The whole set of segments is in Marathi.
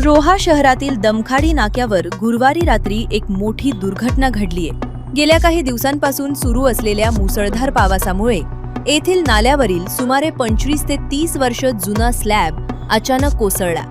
रोहा शहरातील दमखाडी नाक्यावर गुरुवारी रात्री एक मोठी दुर्घटना घडलीय। गेल्या काही दिवसांपासून सुरू असलेल्या मुसळधार पावसामुळे येथील नाल्यावरील सुमारे 25 ते 30 वर्ष जुना स्लॅब अचानक कोसळला।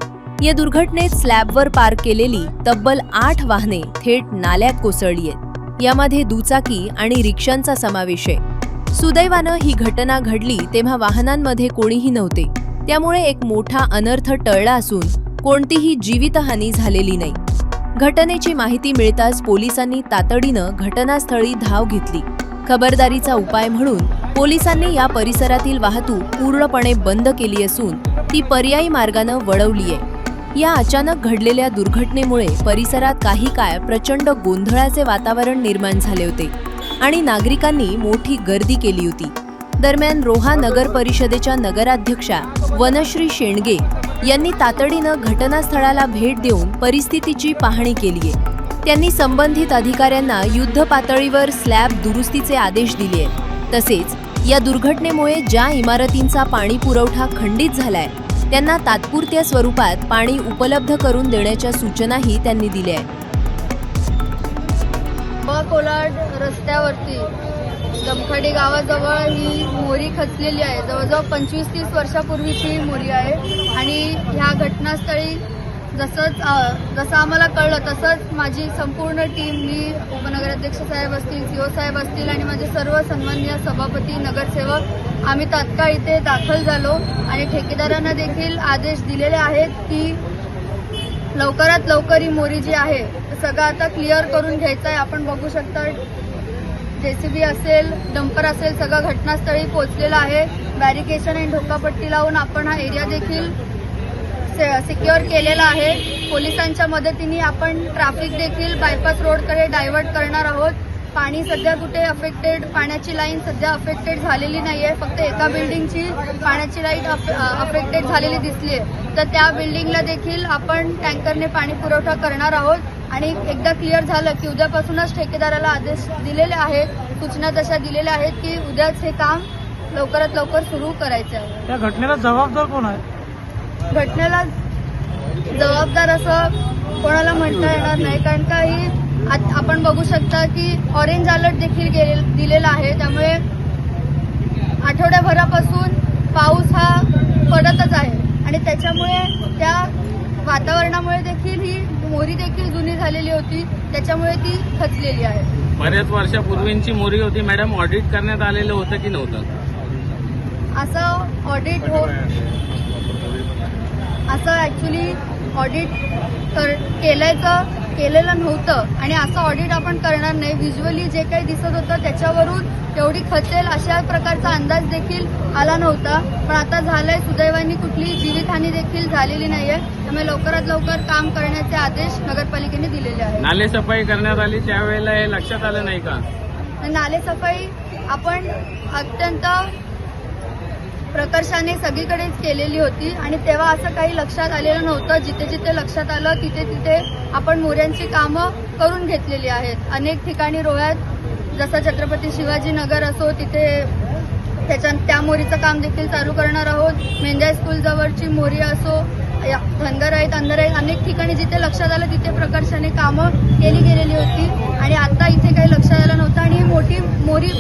या दुर्घटनेत स्लॅबवर पार्क केलेली तब्बल 8 वाहने थेट नाल्यात कोसळली आहेत। यामध्ये दुचाकी आणि रिक्षांचा समावेश आहे। सुदैवानं ही घटना घडली तेव्हा वाहनांमध्ये कोणीही नव्हते, त्यामुळे एक मोठा अनर्थ टळला असून कोणतीही जीवितहानी झालेली नाही। घटनेची माहिती मिळताच पोलिसांनी तातडीनं घटनास्थळी धाव घेतली। खबरदारीचा उपाय म्हणून पोलिसांनी या परिसरातील वाहतूक पूर्णपणे बंद केली असून ती पर्यायी मार्गानं वळवली आहे। या अचानक घडलेल्या दुर्घटनेमुळे परिसरात काही काळ प्रचंड गोंधळाचे वातावरण निर्माण झाले होते आणि नागरिकांनी मोठी गर्दी केली होती। दरम्यान रोहा नगर परिषदेच्या नगराध्यक्षा वनश्री शेंडगे यांनी तातडीनं घटनास्थळाला भेट देऊन परिस्थितीची पाहणी केली आहे। त्यांनी संबंधित अधिकाऱ्यांना युद्ध पातळीवर स्लॅब दुरुस्तीचे आदेश दिले आहेत। तसेच या दुर्घटनेमुळे ज्या इमारतींचा पाणी पुरवठा खंडित झालाय त्यांना तात्पुरत्या स्वरूपात पाणी उपलब्ध करून देण्याच्या सूचनाही त्यांनी दिल्या आहेत। कोलाड रस्त्यावरती दमखाडी गावाजवळ ही मोरी खचलेली आहे। जवळजवळ 25-30 वर्षापूर्वीची मोरी आहे आणि ह्या घटनास्थळी जसं आम्हाला कळलं तसंच माझी संपूर्ण टीम, मी उपनगराध्यक्ष साहेब असतील, सीओ साहेब असतील आणि माझे सर्व सन्माननीय सभापती, नगरसेवक आम्ही तात्काळ इथे दाखल झालो आणि ठेकेदारांना देखील आदेश दिलेले आहेत की लवकरात लवकर ही मोरी जी आहे सगळं आता क्लिअर करून घ्यायचं आहे। आपण बघू शकता जेसीबी असेल, डंपर असेल, सगळं घटनास्थळी पोहोचलेलं आहे। बॅरिकेशन आणि ढोकापट्टी लावून आपण हा एरिया देखील सिक्युअर केलेला आहे। पोलिसांच्या मदतीने आपण ट्रॅफिक देखील बायपास रोडकडे डायव्हर्ट करणार आहोत। पाणी सध्या कुठे अफेक्टेड, पाण्याची लाईन सध्या अफेक्टेड झालेली नाहीये, फक्त एका बिल्डिंगची पाण्याची लाईन अफेक्टेड झालेली दिसली आहे। तर त्या बिल्डिंगला देखील आपण टँकरने पाणी पुरवठा करणार आहोत आणि एकदा क्लिअर झालं की उद्यापासूनच ठेकेदाराला आदेश दिलेले आहेत, सूचना तशा दिलेल्या आहेत की उद्याच हे काम लवकरात लवकर सुरू करायचं आहे। त्या घटनेला जबाबदार कोण आहे? घटनेला जबाबदार असं कोणाला म्हणता येणार नाही, कारण का ही आपण बघू शकता की ऑरेंज अलर्ट देखील दिलेला आहे। त्यामुळे आठवड्याभरापासून पाऊस हा पडतच आहे आणि त्याच्यामुळे त्या वातावरणामुळे देखील ही मोरी देखील जुनी झालेली होती, त्याच्यामुळे ती खचलेली आहे। बऱ्याच वर्षापूर्वींची मोरी होती मॅडम, ऑडिट करण्यात आलेलं होतं की नव्हतं? असं ऑडिट असं ॲक्च्युली ऑडिट केलेलं नव्हतं आणि असं ऑडिट आपण करणार नाही। व्हिज्युअली जे काही दिसत होतं त्याच्यावरून एवढी खचेल अशा प्रकारचा अंदाज देखील आला नव्हता, पण आता झालंय। सुदैवाने कुठली जीवितहानी देखील झालेली नाहीये, त्यामुळे लवकरात लवकर काम करण्याचे आदेश नगरपालिकेने दिलेले आहेत। नालेसफाई करण्यात आली त्यावेळेला हे लक्षात आलं नाही का? नालेसफाई आपण अत्यंत प्रकर्षाने सगळीकडेच केलेली होती आणि तेव्हा असं काही लक्षात आलेलं नव्हतं। जिथे जिथे लक्षात आलं तिथे तिथे आपण मोऱ्यांची कामं करून घेतलेली आहेत। अनेक ठिकाणी रोह्यात जसं छत्रपती शिवाजी नगर असो तिथे त्या मोरीचं काम देखील चालू करणार आहोत। मेंढ्या स्कूल जवळची मोरी असो, धनगर आहेत, अंधर आहेत, अनेक ठिकाणी जिथे लक्षात आलं तिथे प्रकर्षाने कामं केली गेलेली होती आणि आता इथे काही लक्षात आलं नव्हतं आणि मोठी मोरी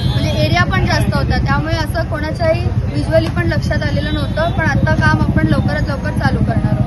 म्हणजे एरिया पण जास्त होता, त्यामुळे असं कोणाच्याही व्हिज्युअली पण लक्षात आलेलं नव्हतं। पण आता काम आपण लवकरात लवकर चालू करणार आहोत।